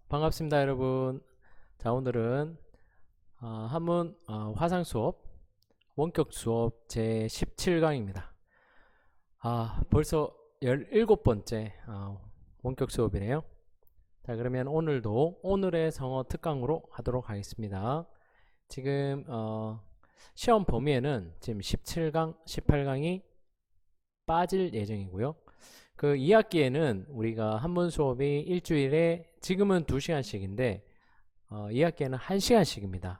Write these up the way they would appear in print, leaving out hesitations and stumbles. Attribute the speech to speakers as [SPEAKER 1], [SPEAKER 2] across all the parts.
[SPEAKER 1] 반갑습니다, 여러분. 자, 오늘은 한문 화상 수업, 원격 수업 제 17강입니다. 벌써 17번째 원격 수업이네요. 자, 그러면 오늘도 오늘의 성어 특강으로 하도록 하겠습니다. 지금 시험 범위에는 지금 17강, 18강이 빠질 예정이고요. 그 2학기에는 우리가 한문 수업이 일주일에 지금은 2시간씩인데 2학기에는 1시간씩입니다.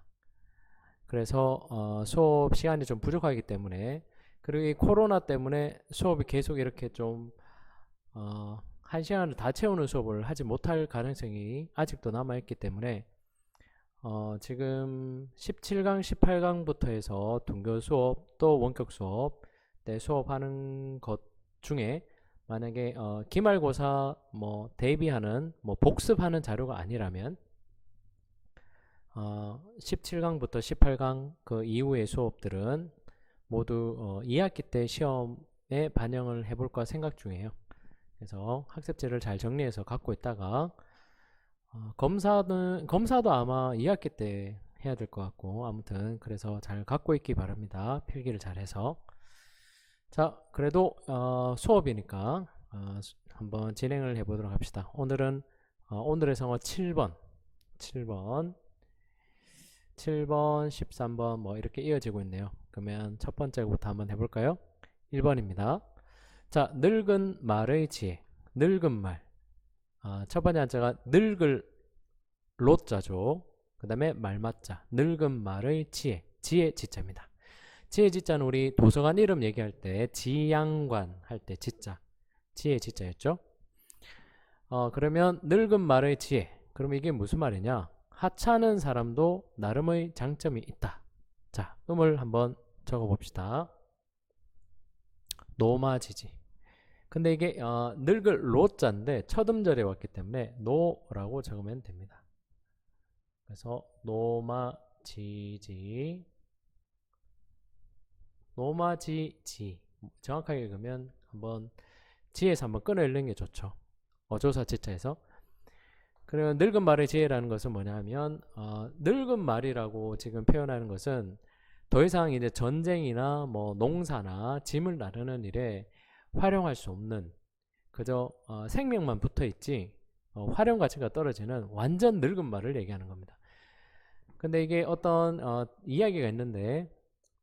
[SPEAKER 1] 그래서 수업 시간이 좀 부족하기 때문에, 그리고 이 코로나 때문에 수업이 계속 이렇게 좀 1시간을 다 채우는 수업을 하지 못할 가능성이 아직도 남아있기 때문에 지금 17강, 18강부터 해서 등교 수업 또 원격 수업 수업하는 것 중에 만약에 기말고사 대비하는 복습하는 자료가 아니라면 17강부터 18강 그 이후의 수업들은 모두 2학기 때 시험에 반영을 해볼까 생각 중이에요. 그래서 학습지를 잘 정리해서 갖고 있다가 검사도 아마 2학기 때 해야 될 것 같고, 아무튼 그래서 잘 갖고 있기 바랍니다. 필기를 잘해서. 자, 그래도 수업이니까 한번 진행을 해보도록 합시다. 오늘은 오늘의 성어 7번 13번 뭐 이렇게 이어지고 있네요. 그러면 첫 번째부터 한번 해볼까요? 1번입니다. 자, 늙은 말의 지혜. 늙은 말. 첫 번째 한자가 늙을 로자죠. 그 다음에 말맞자. 늙은 말의 지혜. 지혜 지자입니다. 지혜 지자는 우리 도서관 이름 얘기할 때 지양관 할 때 지자. 지혜 지자였죠. 그러면 늙은 말의 지혜. 그러면 이게 무슨 말이냐? 하찮은 사람도 나름의 장점이 있다. 자, 음을 한번 적어봅시다. 노마지지. 근데 이게 늙을 로자인데 첫 음절에 왔기 때문에 노라고 적으면 됩니다. 그래서 노마지지, 노마지지. 정확하게 그러면 한번 지에서 한번 끊어 읽는 게 좋죠. 어조사 지자에서. 그러면 늙은 말의 지혜라는 것은 뭐냐면 늙은 말이라고 지금 표현하는 것은 더 이상 이제 전쟁이나 농사나 짐을 나르는 일에 활용할 수 없는, 그저 생명만 붙어 있지 활용 가치가 떨어지는 완전 늙은 말을 얘기하는 겁니다. 근데 이게 어떤 이야기가 있는데,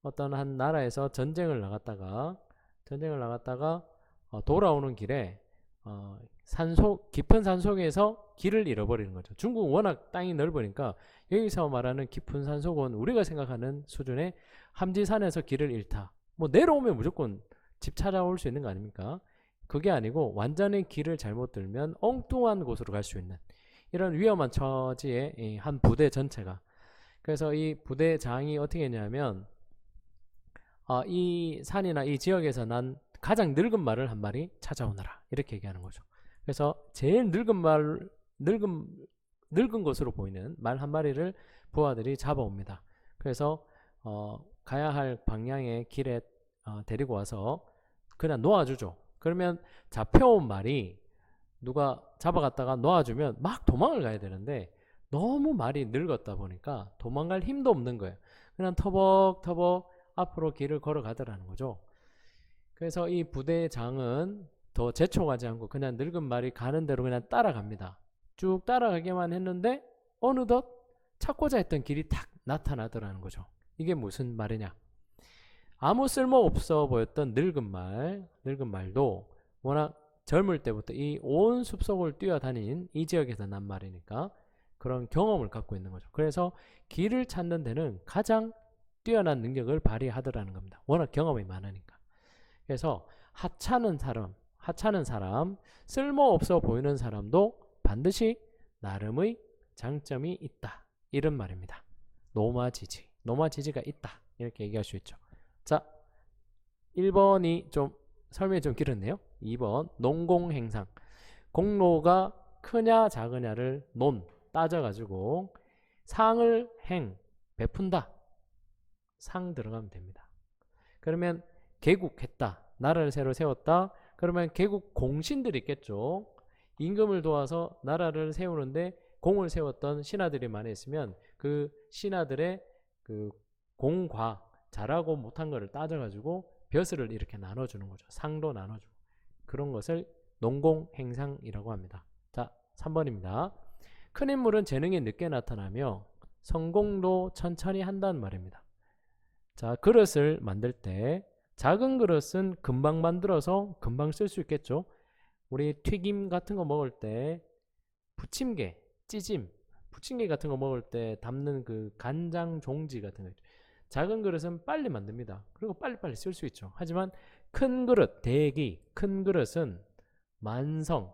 [SPEAKER 1] 어떤 한 나라에서 전쟁을 나갔다가 돌아오는 길에 깊은 산속에서 길을 잃어버리는 거죠. 중국은 워낙 땅이 넓으니까 여기서 말하는 깊은 산속은 우리가 생각하는 수준의 함지산에서 길을 잃다. 내려오면 무조건 집 찾아올 수 있는 거 아닙니까? 그게 아니고 완전히 길을 잘못 들면 엉뚱한 곳으로 갈 수 있는 이런 위험한 처지의 한 부대 전체가. 그래서 이 부대장이 어떻게 했냐면 이 산이나 이 지역에서 난 가장 늙은 말을 한 마리 찾아오너라, 이렇게 얘기하는 거죠. 그래서 제일 늙은 것으로 보이는 말 한 마리를 부하들이 잡아옵니다. 그래서 가야 할 방향의 길에 데리고 와서 그냥 놓아주죠. 그러면 잡혀온 말이 누가 잡아갔다가 놓아주면 막 도망을 가야 되는데, 너무 말이 늙었다 보니까 도망갈 힘도 없는 거예요. 그냥 터벅터벅 앞으로 길을 걸어가더라는 거죠. 그래서 이 부대장은 더 재촉하지 않고 그냥 늙은 말이 가는 대로 그냥 따라갑니다. 쭉 따라가기만 했는데 어느덧 찾고자 했던 길이 탁 나타나더라는 거죠. 이게 무슨 말이냐? 아무 쓸모 없어 보였던 늙은 말도 워낙 젊을 때부터 이 온 숲속을 뛰어다닌 이 지역에서 난 말이니까 그런 경험을 갖고 있는 거죠. 그래서 길을 찾는 데는 가장 뛰어난 능력을 발휘하더라는 겁니다. 워낙 경험이 많으니까. 그래서 하찮은 사람, 쓸모없어 보이는 사람도 반드시 나름의 장점이 있다, 이런 말입니다. 노마지지가 있다, 이렇게 얘기할 수 있죠. 자, 1번이 좀 설명이 좀 길었네요. 2번 농공행상. 공로가 크냐 작으냐를 따져가지고 상을 베푼다. 상 들어가면 됩니다. 그러면 개국했다, 나라를 새로 세웠다. 그러면 개국 공신들이 있겠죠. 임금을 도와서 나라를 세우는데 공을 세웠던 신하들이 많이 있으면 그 신하들의 그 공과 잘하고 못한 거를 따져가지고 벼슬을 이렇게 나눠주는 거죠. 상도 나눠주고. 그런 것을 농공행상이라고 합니다. 자, 3번입니다. 큰 인물은 재능이 늦게 나타나며 성공도 천천히 한다는 말입니다. 자, 그릇을 만들 때 작은 그릇은 금방 만들어서 금방 쓸 수 있겠죠. 우리 튀김 같은 거 먹을 때 부침개, 찌짐, 부침개 같은 거 먹을 때 담는 그 간장 종지 같은 거 있죠. 작은 그릇은 빨리 만듭니다. 그리고 빨리빨리 쓸 수 있죠. 하지만 큰 그릇, 대기, 큰 그릇은 만성,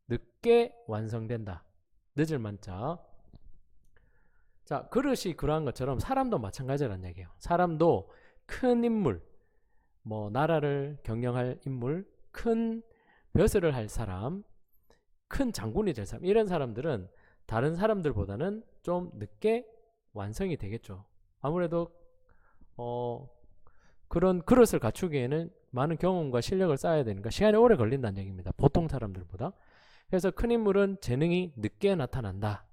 [SPEAKER 1] 늦게 완성된다. 늦을 만자. 자, 그릇이 그러한 것처럼 사람도 마찬가지라는 얘기예요. 사람도 큰 인물, 뭐 나라를 경영할 인물, 큰 벼슬을 할 사람, 큰 장군이 될 사람, 이런 사람들은 다른 사람들보다는 좀 늦게 완성이 되겠죠. 아무래도 그런 그릇을 갖추기에는 많은 경험과 실력을 쌓아야 되니까 시간이 오래 걸린다는 얘기입니다. 보통 사람들보다. 그래서 큰 인물은 재능이 늦게 나타난다.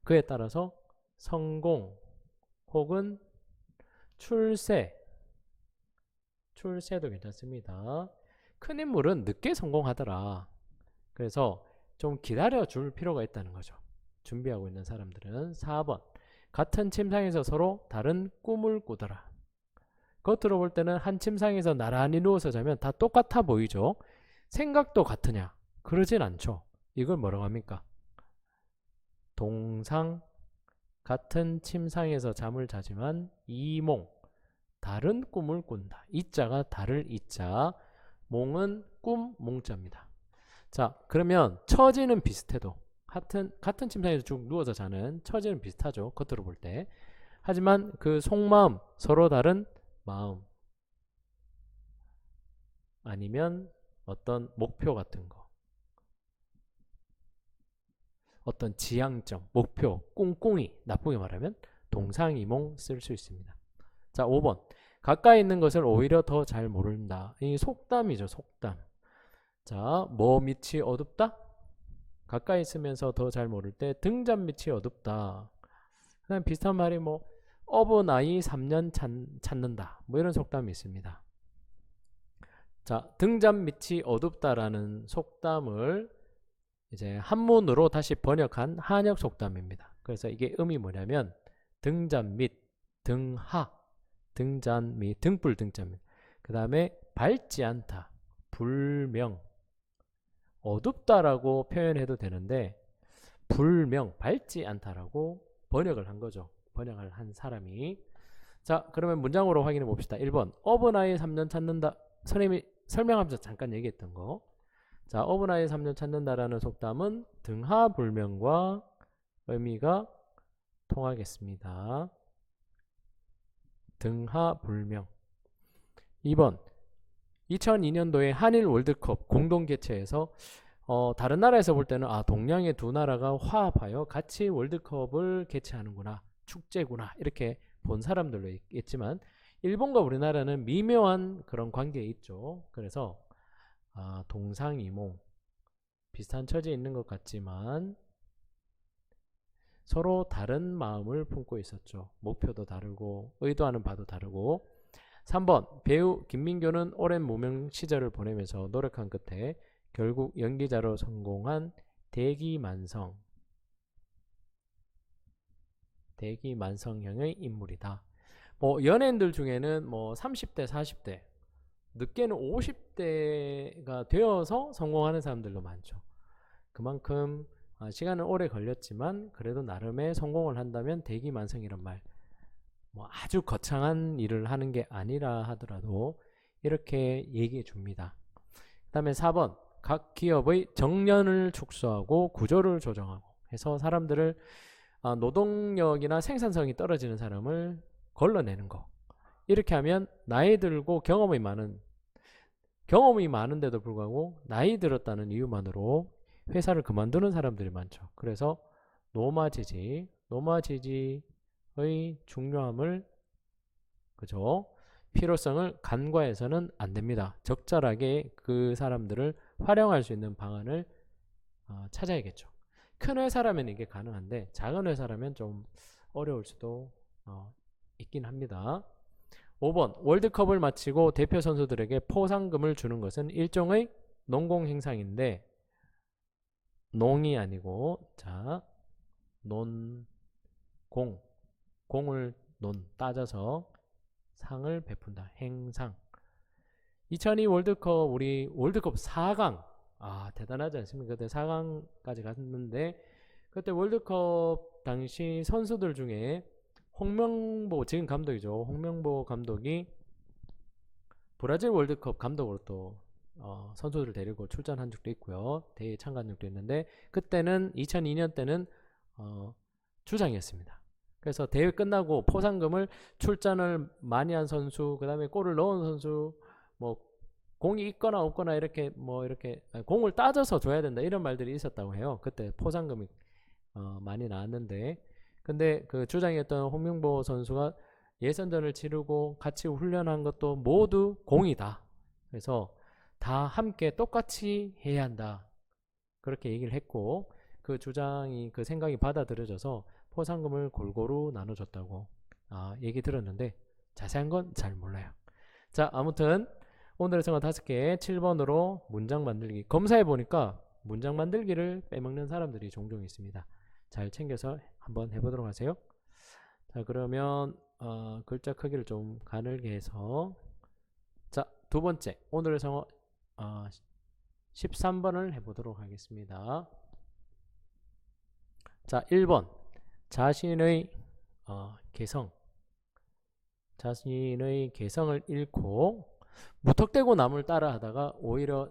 [SPEAKER 1] 그에 따라서 성공 혹은 출세도 괜찮습니다. 큰 인물은 늦게 성공하더라. 그래서 좀 기다려 줄 필요가 있다는 거죠. 준비하고 있는 사람들은. 4번, 같은 침상에서 서로 다른 꿈을 꾸더라. 겉으로 볼 때는 한 침상에서 나란히 누워서 자면 다 똑같아 보이죠. 생각도 같으냐? 그러진 않죠. 이걸 뭐라고 합니까? 동상, 같은 침상에서 잠을 자지만 이몽, 다른 꿈을 꾼다. 이자가 다를 이자, 몽은 꿈, 몽자입니다. 자, 그러면 처지는 비슷해도 같은 침상에서 쭉 누워서 자는 처지는 비슷하죠. 겉으로 볼 때. 하지만 그 속마음, 서로 다른 마음, 아니면 어떤 목표 같은 거, 어떤 지향점, 목표, 꿍꿍이, 나쁘게 말하면 동상이몽 쓸 수 있습니다. 자, 5번, 가까이 있는 것을 오히려 더 잘 모른다. 이 속담이죠. 속담. 자, 뭐 밑이 어둡다? 가까이 있으면서 더 잘 모를 때 등잔 밑이 어둡다. 그다음 비슷한 말이 뭐 어버나이 3년 찾는다. 뭐 이런 속담이 있습니다. 자, 등잔 밑이 어둡다라는 속담을 이제 한문으로 다시 번역한 한역 속담입니다. 그래서 이게 의미 뭐냐면 등잔 밑, 등하, 등잔 밑, 등불 등잔 밑. 그 다음에 밝지 않다, 불명, 어둡다라고 표현해도 되는데 불명, 밝지 않다라고 번역을 한 거죠. 번역을 한 사람이. 자, 그러면 문장으로 확인해 봅시다. 1번, 어버나이 3년 찾는다. 선생님이 설명하면서 잠깐 얘기했던 거. 자, 어버나이 3년 찾는다라는 속담은 등하불명과 의미가 통하겠습니다. 등하불명. 2번, 2002년도에 한일 월드컵 공동 개최해서 다른 나라에서 볼 때는 동양의 두 나라가 화합하여 같이 월드컵을 개최하는구나, 축제구나, 이렇게 본 사람들도 있겠지만 일본과 우리나라는 미묘한 그런 관계에 있죠. 그래서 동상이몽, 비슷한 처지에 있는 것 같지만 서로 다른 마음을 품고 있었죠. 목표도 다르고 의도하는 바도 다르고. 3번, 배우 김민교는 오랜 무명 시절을 보내면서 노력한 끝에 결국 연기자로 성공한 대기만성형의 인물이다. 뭐 연예인들 중에는 뭐 30대, 40대, 늦게는 50대가 되어서 성공하는 사람들도 많죠. 그만큼 시간은 오래 걸렸지만 그래도 나름의 성공을 한다면 대기만성이란 말, 뭐 아주 거창한 일을 하는 게 아니라 하더라도 이렇게 얘기해 줍니다. 그 다음에 4번, 각 기업의 정년을 축소하고 구조를 조정하고 해서 사람들을 노동력이나 생산성이 떨어지는 사람을 걸러내는 거. 이렇게 하면 나이 들고 경험이 많은데도 불구하고 나이 들었다는 이유만으로 회사를 그만두는 사람들이 많죠. 그래서 노마지지의 중요함을, 그죠? 필요성을 간과해서는 안 됩니다. 적절하게 그 사람들을 활용할 수 있는 방안을 찾아야겠죠. 큰 회사라면 이게 가능한데 작은 회사라면 좀 어려울 수도 있긴 합니다. 5번 월드컵을 마치고 대표 선수들에게 포상금을 주는 것은 일종의 농공 행사인데 농이 아니고 자 논공 공을 논 따져서 상을 베푼다. 행상. 2002 월드컵 우리 월드컵 4강 대단하지 않습니까? 그때 4강까지 갔는데 그때 월드컵 당시 선수들 중에 홍명보 지금 감독이죠. 홍명보 감독이 브라질 월드컵 감독으로 또 선수들을 데리고 출전한 적도 있고요. 대회에 참가한 적도 있는데 그때는 2002년 때는 주장이었습니다. 그래서 대회 끝나고 포상금을 출전을 많이 한 선수, 그다음에 골을 넣은 선수, 뭐 공이 있거나 없거나 이렇게 이렇게 공을 따져서 줘야 된다 이런 말들이 있었다고 해요. 그때 포상금이 많이 나왔는데 근데 그 주장이었던 홍명보 선수가 예선전을 치르고 같이 훈련한 것도 모두 공이다. 그래서 다 함께 똑같이 해야 한다. 그렇게 얘기를 했고 그 주장이 그 생각이 받아들여져서 포상금을 골고루 나눠줬다고 얘기 들었는데 자세한 건 잘 몰라요. 자 아무튼 오늘의 성어 5개 7번으로 문장 만들기 검사해 보니까 문장 만들기를 빼먹는 사람들이 종종 있습니다. 잘 챙겨서 한번 해보도록 하세요. 자 그러면 글자 크기를 좀 가늘게 해서 자 두 번째 오늘의 성어 13번을 해보도록 하겠습니다. 자 1번 자신의 개성 자신의 개성을 잃고 무턱대고 남을 따라 하다가 오히려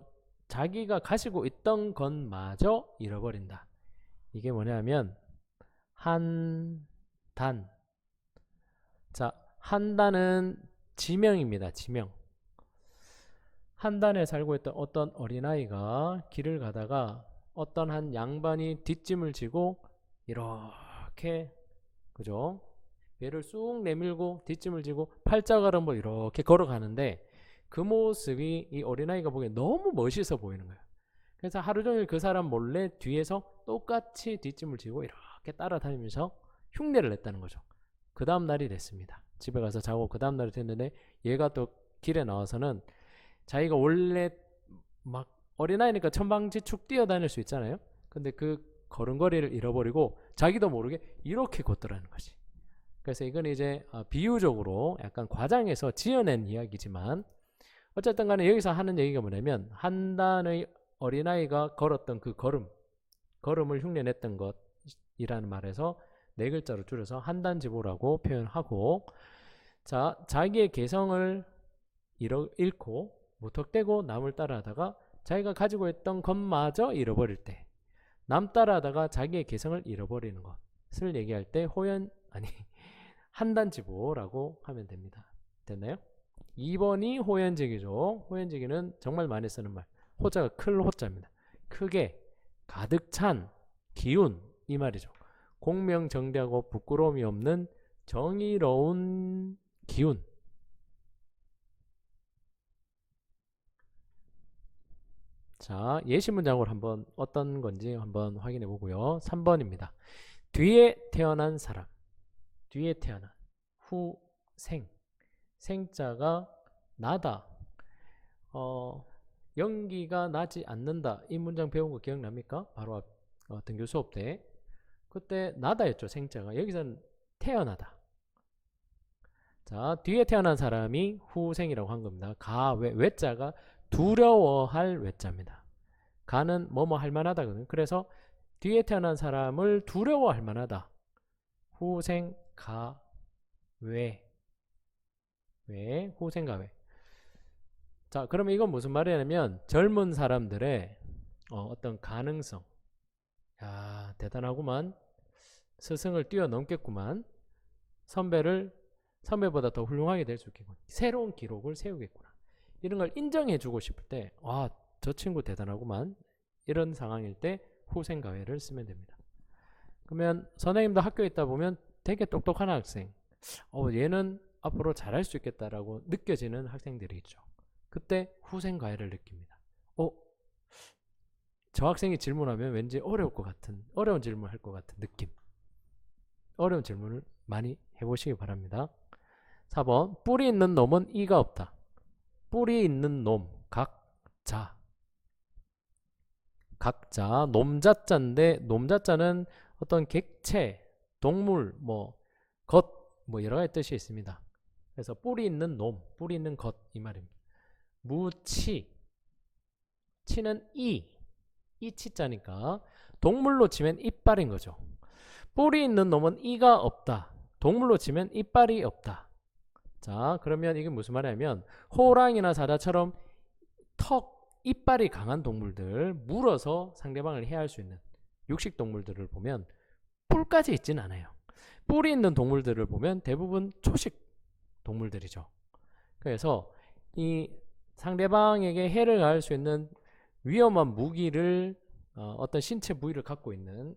[SPEAKER 1] 자기가 가지고 있던 것마저 잃어버린다. 이게 뭐냐면 한단 자 한단은 지명입니다. 지명 한단에 살고 있던 어떤 어린아이가 길을 가다가 어떤 한 양반이 뒷짐을 지고 이렇게 그죠? 배를 쑥 내밀고 뒷짐을 지고 팔자걸음으로 이렇게 걸어가는데 그 모습이 이 어린아이가 보기에 너무 멋있어 보이는 거예요. 그래서 하루 종일 그 사람 몰래 뒤에서 똑같이 뒷짐을 지고 이렇게 따라다니면서 흉내를 냈다는 거죠. 그 다음 날이 됐습니다. 집에 가서 자고 그 다음 날이 됐는데 얘가 또 길에 나와서는 자기가 원래 막 어린아이니까 천방지축 뛰어다닐 수 있잖아요. 근데 그 걸음걸이를 잃어버리고 자기도 모르게 이렇게 걷더라는 것이. 그래서 이건 이제 비유적으로 약간 과장해서 지어낸 이야기지만 어쨌든 간에 여기서 하는 얘기가 뭐냐면 한단의 어린아이가 걸었던 그 걸음을 흉내냈던 것이라는 말에서 네 글자로 줄여서 한단지보라고 표현하고 자 자기의 개성을 잃고 무턱대고 남을 따라하다가 자기가 가지고 있던 것마저 잃어버릴 때 남 따라하다가 자기의 개성을 잃어버리는 것을 얘기할 때 한단지보라고 하면 됩니다. 됐나요? 2번이 호연지기죠. 호연지기는 정말 많이 쓰는 말. 호자가 클 호자입니다. 크게 가득 찬 기운 이 말이죠. 공명정대하고 부끄러움이 없는 정의로운 기운. 자, 예시 문장으로 한번 어떤 건지 한번 확인해 보고요. 3번입니다. 뒤에 태어난 사람. 뒤에 태어난 후생. 생자가 나다. 연기가 나지 않는다. 이 문장 배운 거 기억납니까? 바로 등교 수업 때. 그때 나다였죠. 생자가. 여기서는 태어나다. 자, 뒤에 태어난 사람이 후생이라고 한 겁니다. 외자가 두려워할 외자입니다. 가는 뭐뭐 할 만하다거든요. 그래서 뒤에 태어난 사람을 두려워할 만하다. 후생 후생 가외. 자, 그러면 이건 무슨 말이냐면 젊은 사람들의 어떤 가능성. 야, 대단하구만. 스승을 뛰어넘겠구만. 선배보다 더 훌륭하게 될 수 있겠구나. 새로운 기록을 세우겠구나. 이런 걸 인정해주고 싶을 때, 저 친구 대단하구만. 이런 상황일 때 후생 가외를 쓰면 됩니다. 그러면 선생님도 학교에 있다 보면 되게 똑똑한 학생, 얘는 앞으로 잘할 수 있겠다라고 느껴지는 학생들이 있죠. 그때 후생 가해를 느낍니다. 저 학생이 질문하면 왠지 어려운 질문 할 것 같은 느낌. 어려운 질문을 많이 해보시기 바랍니다. 4번 뿌리 있는 놈은 이가 없다. 뿌리 있는 놈 각자 놈자자인데 놈자자는 어떤 객체, 동물, 것 여러 가지 뜻이 있습니다. 그래서 뿌리 있는 놈, 뿌리 있는 것 이 말입니다. 무치 치는 이 치자니까 동물로 치면 이빨인 거죠. 뿌리 있는 놈은 이가 없다. 동물로 치면 이빨이 없다. 자, 그러면 이게 무슨 말이냐면 호랑이나 사자처럼 이빨이 강한 동물들, 물어서 상대방을 해할 수 있는 육식 동물들을 보면 뿔까지 있진 않아요. 뿔이 있는 동물들을 보면 대부분 초식 동물들이죠. 그래서 이 상대방에게 해를 가할 수 있는 위험한 무기를 어떤 신체 부위를 갖고 있는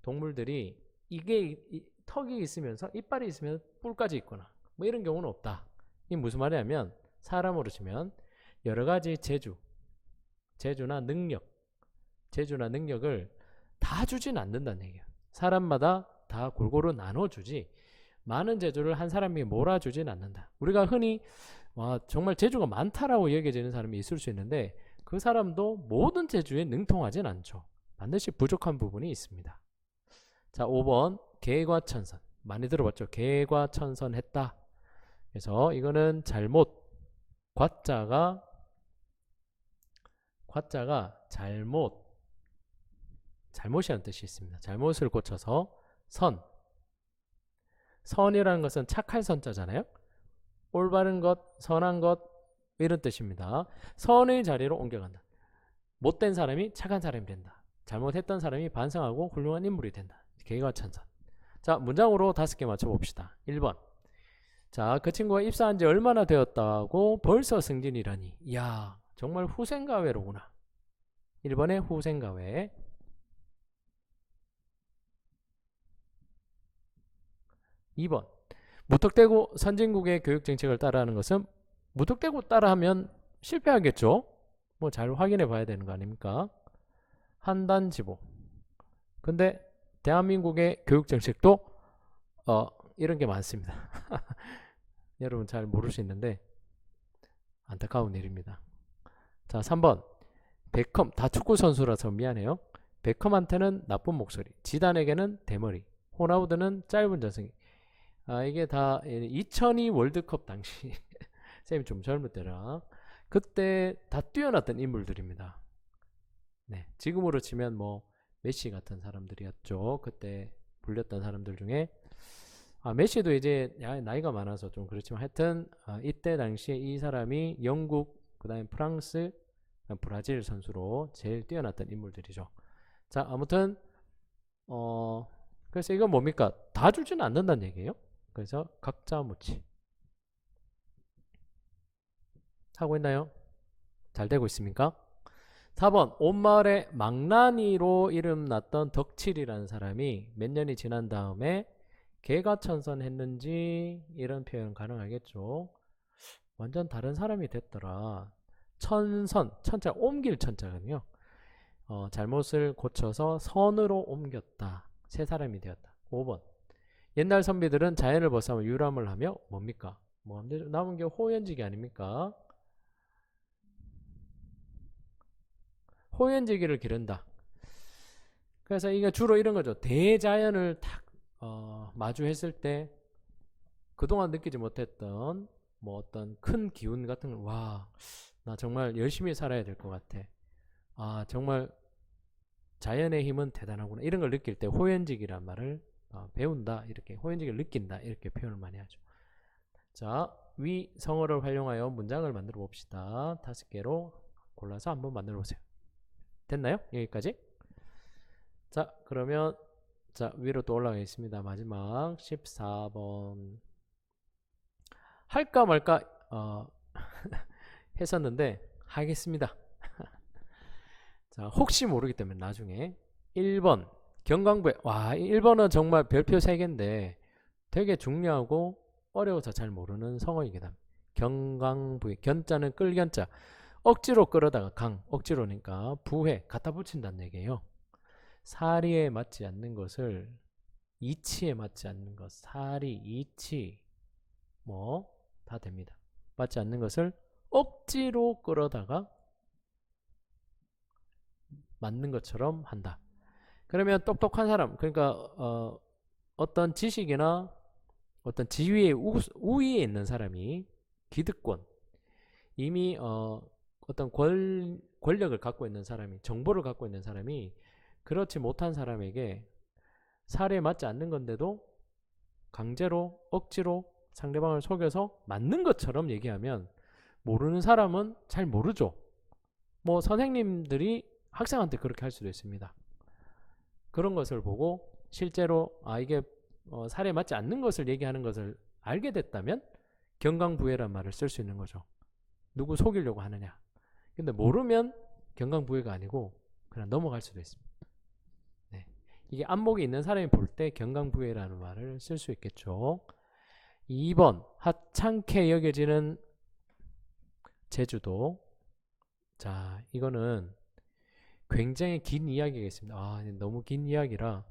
[SPEAKER 1] 동물들이 이게 턱이 있으면서 이빨이 있으면 뿔까지 있거나 이런 경우는 없다. 이게 무슨 말이냐면 사람으로 치면 여러 가지 재주나 능력을 다 주진 않는다는 얘기예요. 사람마다 다 골고루 나눠주지 많은 재주를 한 사람에게 몰아주진 않는다. 우리가 흔히 정말 재주가 많다라고 여겨지는 사람이 있을 수 있는데 그 사람도 모든 재주에 능통하진 않죠. 반드시 부족한 부분이 있습니다. 자, 5번 개과천선. 많이 들어봤죠? 개과천선했다. 그래서 이거는 과자가 잘못이라는 뜻이 있습니다. 잘못을 고쳐서 선이라는 것은 착할 선자잖아요. 올바른 것, 선한 것 이런 뜻입니다. 선의 자리로 옮겨간다. 못된 사람이 착한 사람이 된다. 잘못했던 사람이 반성하고 훌륭한 인물이 된다. 개과천선. 자, 문장으로 5개 맞춰봅시다. 1번. 자, 그 친구가 입사한 지 얼마나 되었다고 벌써 승진이라니. 이야, 정말 후생가외로구나. 1번에 후생가외. 2번. 무턱대고 선진국의 교육정책을 따라하는 것은 무턱대고 따라하면 실패하겠죠. 잘 확인해 봐야 되는 거 아닙니까? 한단지보. 근데 대한민국의 교육정책도 이런 게 많습니다. 여러분 잘 모를 수 있는데 안타까운 일입니다. 자, 3번. 베컴. 다 축구 선수라서 미안해요. 베컴한테는 나쁜 목소리, 지단에게는 대머리, 호나우드는 짧은 전승이. 이게 다 2002 월드컵 당시 쌤이 좀 젊을 때라 그때 다 뛰어났던 인물들입니다. 네, 지금으로 치면 메시 같은 사람들이었죠. 그때 불렸던 사람들 중에 메시도 이제 나이가 많아서 좀 그렇지만 하여튼 이때 당시에 이 사람이 영국, 그 다음에 프랑스, 브라질 선수로 제일 뛰어났던 인물들이죠. 자, 아무튼 그래서 이건 뭡니까? 다 주지는 않는다는 얘기예요. 그래서 각자 묻지 하고 있나요? 잘 되고 있습니까? 4번. 온 마을에 망나니로 이름났던 덕칠이라는 사람이 몇 년이 지난 다음에 개과천선했는지 이런 표현 가능하겠죠. 완전 다른 사람이 됐더라. 천자 옮길 천자거든요. 잘못을 고쳐서 선으로 옮겼다. 새 사람이 되었다. 5번. 옛날 선비들은 자연을 벗삼아 유람을 하며 뭡니까? 남은 게 호연지기 아닙니까? 호연지기를 기른다. 그래서 이게 주로 이런 거죠. 대자연을 딱 마주했을 때 그동안 느끼지 못했던 어떤 큰 기운 같은 걸 나 정말 열심히 살아야 될 것 같아. 정말 자연의 힘은 대단하구나. 이런 걸 느낄 때 호연지기란 말을 배운다. 이렇게 호연지기를 느낀다. 이렇게 표현을 많이 하죠. 자, 위성어를 활용하여 문장을 만들어 봅시다. 5개로 골라서 한번 만들어 보세요. 됐나요? 여기까지? 자, 그러면 위로 또 올라가 있습니다. 마지막 14번. 할까 말까 했었는데 하겠습니다. 자, 혹시 모르기 때문에 나중에 1번 경강부에 1번은 정말 별표 3개인데 되게 중요하고 어려워서 잘 모르는 성어이긴 합니다. 경강부에 견자는 끌견자. 억지로 끌어다가 억지로니까 부해 갖다 붙인다는 얘기예요. 사리에 맞지 않는 것을 이치에 맞지 않는 것, 사리, 이치 뭐 다 됩니다. 맞지 않는 것을 억지로 끌어다가 맞는 것처럼 한다. 그러면 똑똑한 사람, 그러니까 어떤 지식이나 어떤 지위의 우위에 있는 사람이 기득권, 이미 어떤 권력을 갖고 있는 사람이, 정보를 갖고 있는 사람이 그렇지 못한 사람에게 사례에 맞지 않는 건데도 강제로 억지로 상대방을 속여서 맞는 것처럼 얘기하면 모르는 사람은 잘 모르죠. 뭐 선생님들이 학생한테 그렇게 할 수도 있습니다. 그런 것을 보고 실제로 이게 사례에 맞지 않는 것을 얘기하는 것을 알게 됐다면 경강부회란 말을 쓸 수 있는 거죠. 누구 속이려고 하느냐. 근데 모르면 경강부회가 아니고 그냥 넘어갈 수도 있습니다. 네. 이게 안목이 있는 사람이 볼 때 경강부회라는 말을 쓸 수 있겠죠. 2번 하찮게 여겨지는 제주도. 자, 이거는 굉장히 긴 이야기가 있습니다. 너무 긴 이야기라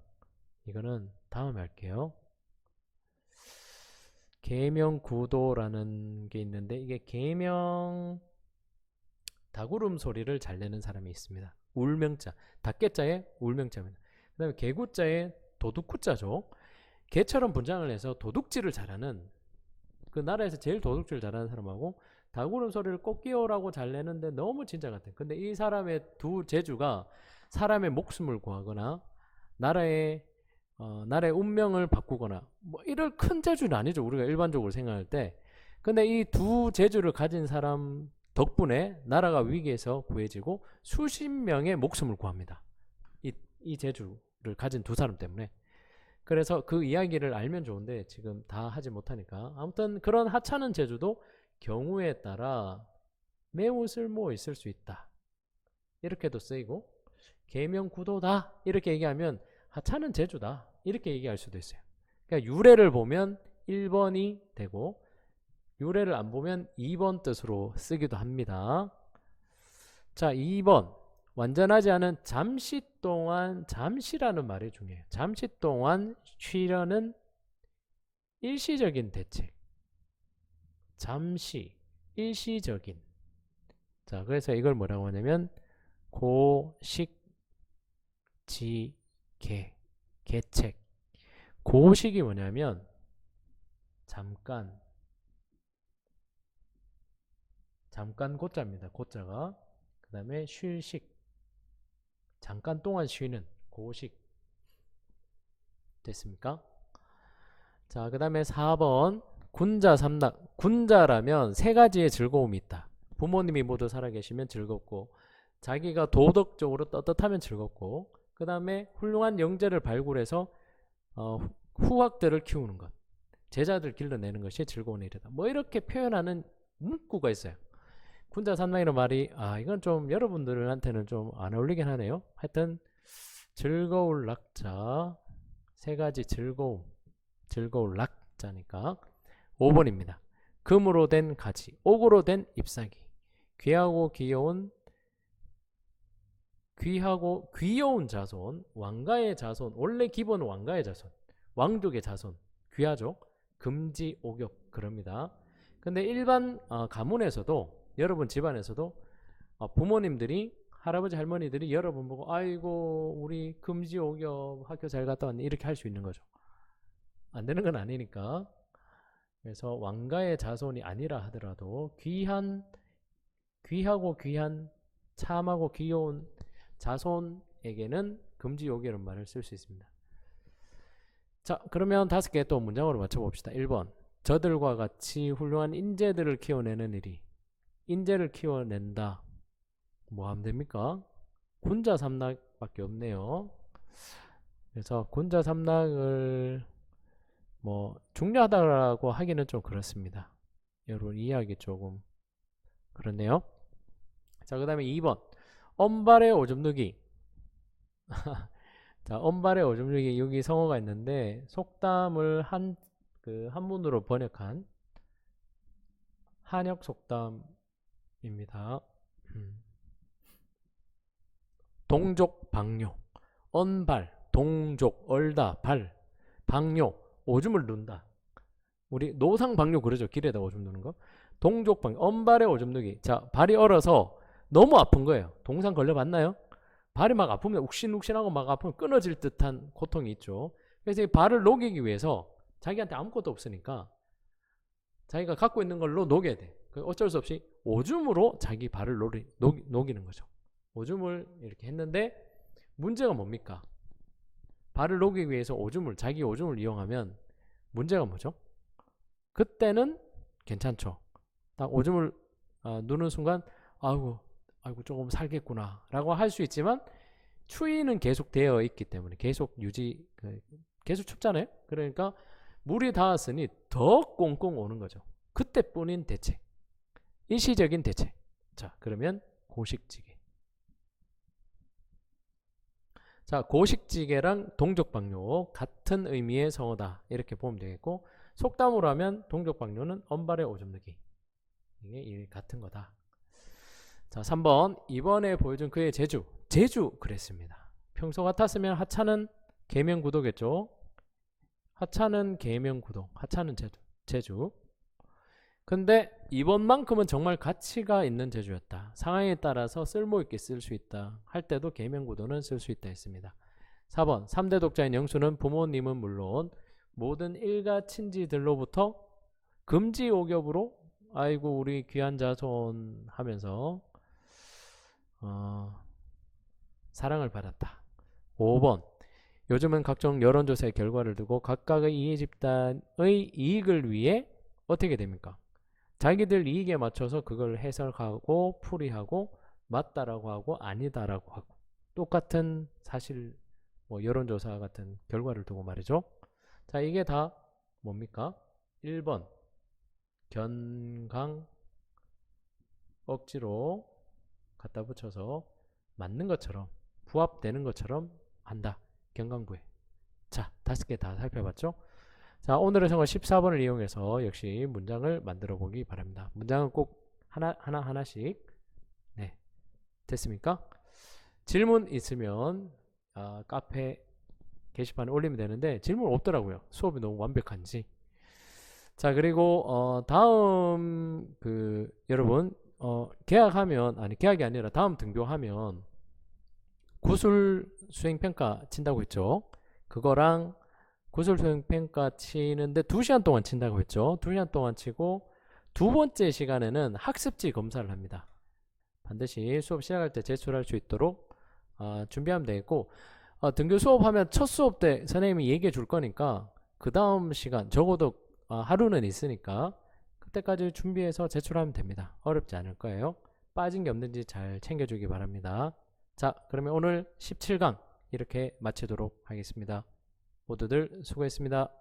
[SPEAKER 1] 이거는 다음에 할게요. 계명구도라는 게 있는데 이게 계명 닭울음 소리를 잘 내는 사람이 있습니다. 울명자, 닭개자에 울명자입니다. 그 다음에 개구자에 도둑구자죠. 개처럼 분장을 해서 도둑질을 잘하는, 그 나라에서 제일 도둑질 잘하는 사람하고 닭울음 소리를 꼭 끼워라고 잘 내는데 너무 진짜 같아요. 근데 이 사람의 두 재주가 사람의 목숨을 구하거나 나라의 운명을 바꾸거나 뭐 이럴 큰 재주는 아니죠. 우리가 일반적으로 생각할 때. 근데 이 두 재주를 가진 사람 덕분에 나라가 위기에서 구해지고 수십 명의 목숨을 구합니다. 이 재주를 가진 두 사람 때문에. 그래서 그 이야기를 알면 좋은데 지금 다 하지 못하니까, 아무튼 그런 하찮은 재주도 경우에 따라 매우 쓸모 있을 수 있다. 이렇게도 쓰이고, 계명구도다 이렇게 얘기하면 하찮은 재주다 이렇게 얘기할 수도 있어요. 그러니까 유래를 보면 1번이 되고 유래를 안 보면 2번 뜻으로 쓰기도 합니다. 자, 2번 완전하지 않은 잠시 동안, 잠시라는 말이 중요해요. 잠시 동안 쉬려는 일시적인 대책. 잠시, 일시적인. 자, 그래서 이걸 뭐라고 하냐면 고식, 지, 계책. 고식이 뭐냐면 잠깐 고자입니다. 고자가. 그 다음에 쉴식, 잠깐 동안 쉬는 고식. 됐습니까? 자, 그 다음에 4번 군자 삼락. 군자라면 세 가지의 즐거움이 있다. 부모님이 모두 살아계시면 즐겁고, 자기가 도덕적으로 떳떳하면 즐겁고, 그 다음에 훌륭한 영재를 발굴해서 후학들을 키우는 것, 제자들 길러내는 것이 즐거운 일이다. 뭐 이렇게 표현하는 문구가 있어요. 군자 삼락이라는 말이 이건 좀 여러분들한테는 좀 안 어울리긴 하네요. 하여튼 즐거울 낙자, 세 가지 즐거울 낙자니까 5번입니다. 금으로 된 가지, 옥으로 된 잎사귀, 귀하고 귀여운 자손, 왕가의 자손, 원래 기본은 왕가의 자손, 왕족의 자손, 귀하죠. 금지, 옥역 그럽니다. 근데 일반 가문에서도, 여러분 집안에서도 부모님들이, 할아버지 할머니들이 여러분 보고 아이고 우리 금지, 옥역 학교 잘 갔다 왔네 이렇게 할 수 있는 거죠. 안 되는 건 아니니까. 그래서 왕가의 자손이 아니라 하더라도 귀하고 귀한, 참하고 귀여운 자손에게는 금지, 옥이라는 말을 쓸 수 있습니다. 자, 그러면 5개 또 문장으로 맞춰봅시다. 1번 저들과 같이 훌륭한 인재들을 키워내는 일이, 인재를 키워낸다. 뭐 하면 됩니까? 군자 삼락밖에 없네요. 그래서 군자 삼락을 뭐 중요하다고 하기는 좀 그렇습니다. 여러분 이해하기 조금 그렇네요. 자, 그 다음에 2번 언발의 오줌 누기. 자, 언발의 오줌 누기, 여기 성어가 있는데 속담을 한문으로 번역한 한역 속담입니다. 동족 방뇨. 언발, 동족, 얼다, 발, 방뇨, 오줌을 눈다. 우리 노상 방뇨 그러죠. 길에다 오줌 누는 거. 동족 방뇨, 언발에 오줌 누기. 자, 발이 얼어서 너무 아픈 거예요. 동상 걸려봤나요? 발이 막 아프면 욱신욱신하고 막 아프면 끊어질 듯한 고통이 있죠. 그래서 이 발을 녹이기 위해서 자기한테 아무것도 없으니까 자기가 갖고 있는 걸로 녹여야 돼. 어쩔 수 없이 오줌으로 자기 발을 녹이는 거죠. 오줌을 이렇게 했는데 문제가 뭡니까? 발을 녹이기 위해서 자기 오줌을 이용하면 문제가 뭐죠? 그때는 괜찮죠. 딱 오줌을 누는 순간 아이고 조금 살겠구나 라고 할 수 있지만 추위는 계속 되어 있기 때문에 계속 계속 춥잖아요. 그러니까 물이 닿았으니 더 꽁꽁 오는 거죠. 그때뿐인 대책, 일시적인 대책. 자, 그러면 고식지게. 자, 고식지게랑 동족방뇨 같은 의미의 성어다 이렇게 보면 되겠고, 속담으로 하면 동족방뇨는 언발에 오줌 누기, 이게 같은 거다. 자, 3번 이번에 보여준 그의 제주 그랬습니다. 평소 같았으면 하차는 계명구도겠죠. 하차는 계명구도, 하차는 제주. 근데 이번만큼은 정말 가치가 있는 제주였다. 상황에 따라서 쓸모있게 쓸 수 있다 할 때도 계명구도는 쓸 수 있다 했습니다. 4번 3대 독자인 영수는 부모님은 물론 모든 일가 친지들로부터 금지 오겹으로 아이고 우리 귀한 자손 하면서 사랑을 받았다. 5번 요즘은 각종 여론조사의 결과를 두고 각각의 이해 집단의 이익을 위해 어떻게 됩니까? 자기들 이익에 맞춰서 그걸 해석하고 풀이하고 맞다라고 하고 아니다라고 하고 똑같은 사실 여론조사 같은 결과를 두고 말이죠. 자, 이게 다 뭡니까? 1번 견강 억지로 갖다 붙여서 맞는 것처럼 부합되는 것처럼 한다. 경강부에. 자, 5개 다 살펴봤죠? 자, 오늘의 성어 14번을 이용해서 역시 문장을 만들어 보기 바랍니다. 문장은 꼭 하나씩. 네, 됐습니까? 질문 있으면 카페 게시판에 올리면 되는데 질문 없더라고요. 수업이 너무 완벽한지. 자, 그리고 다음 여러분 계약이 아니라 다음 등교하면 구술 수행평가 친다고 했죠. 그거랑 구술 수행평가 치는데 2시간 동안 친다고 했죠. 2시간 동안 치고 두 번째 시간에는 학습지 검사를 합니다. 반드시 수업 시작할 때 제출할 수 있도록 준비하면 되겠고, 등교 수업하면 첫 수업 때 선생님이 얘기해 줄 거니까 그 다음 시간 적어도 하루는 있으니까 그때까지 준비해서 제출하면 됩니다. 어렵지 않을 거예요. 빠진 게 없는지 잘 챙겨주기 바랍니다. 자, 그러면 오늘 17강 이렇게 마치도록 하겠습니다. 모두들 수고했습니다.